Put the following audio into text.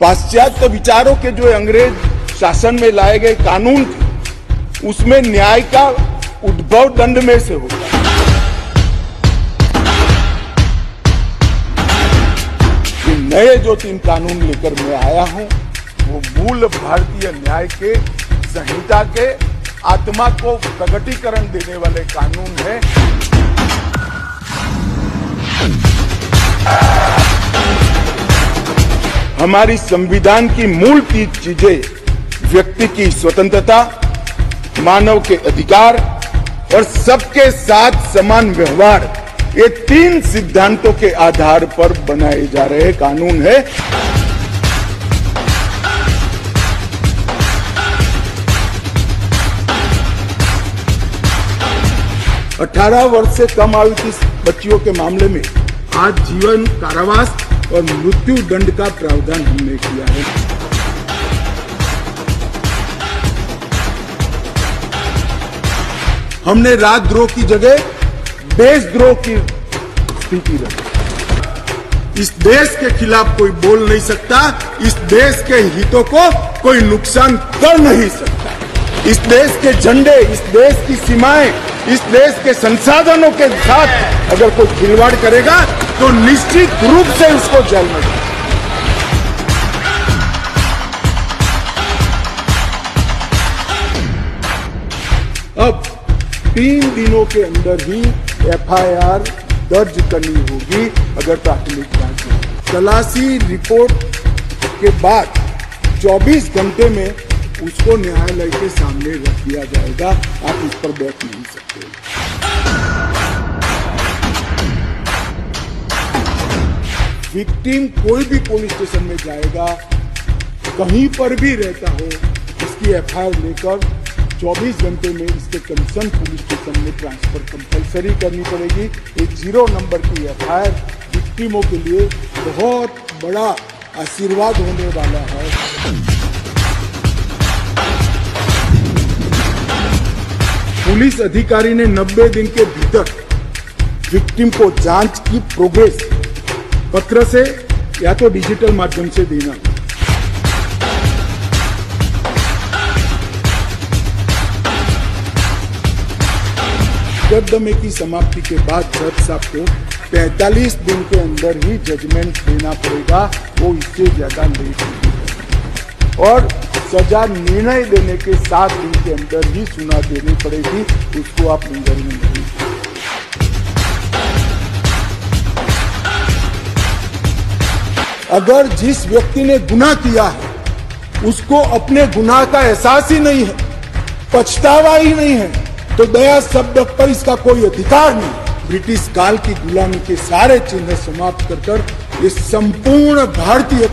पाश्चात्य विचारों के जो अंग्रेज शासन में लाए गए कानून थे, उसमें न्याय का उद्भव दंड में से होता है। नए जो 3 कानून लेकर मैं आया हूं, वो मूल भारतीय न्याय के संहिता के आत्मा को प्रकटीकरण देने वाले कानून हैं। हमारी संविधान की मूल 3 चीजें व्यक्ति की स्वतंत्रता, मानव के अधिकार और सबके साथ समान व्यवहार, ये 3 सिद्धांतों के आधार पर बनाए जा रहे कानून है। अठारह वर्ष से कम आयु की बच्चियों के मामले में आज जीवन कारावास और मृत्यु दंड का प्रावधान हमने किया है। हमने राजद्रोह की जगह देशद्रोह की स्थिति रखी। इस देश के खिलाफ कोई बोल नहीं सकता, इस देश के हितों को कोई नुकसान कर नहीं सकता। इस देश के झंडे, इस देश की सीमाएं, इस देश के संसाधनों के साथ अगर कोई खिलवाड़ करेगा तो निश्चित रूप से उसको जेल में डालें। अब 3 दिनों के अंदर ही FIR दर्ज करनी होगी अगर प्राथमिक जांच में। तलाशी रिपोर्ट के बाद 24 घंटे में उसको न्यायालय के सामने रख दिया जाएगा। आप इस पर बैठ नहीं सकते। विक्टिम कोई भी पुलिस स्टेशन में जाएगा, कहीं पर भी रहता हो, इसकी FIR लेकर 24 घंटे में इसके कंसर्न पुलिस स्टेशन में ट्रांसफर कंपलसरी करनी पड़ेगी। ये 0 नंबर की FIR विक्टिमों के लिए बहुत बड़ा आशीर्वाद होने वाला है। पुलिस अधिकारी ने 90 दिन के भीतर विक्टिम को जांच की प्रोग्रेस पत्र से या तो डिजिटल माध्यम से देना। मुकदमे की समाप्ति के बाद जज साहब को 45 दिन के अंदर ही जजमेंट देना पड़ेगा, वो इससे ज्यादा लेट नहीं। और सजा निर्णय देने के 7 दिन के अंदर ही सुना देनी पड़ेगी, उसको आप नजर में नहीं। अगर जिस व्यक्ति ने गुनाह किया है उसको अपने गुनाह का एहसास ही नहीं है, पछतावा ही नहीं है, तो दया शब्द पर इसका कोई अधिकार नहीं। ब्रिटिश काल की गुलामी के सारे चिन्ह समाप्त कर ये संपूर्ण भारतीय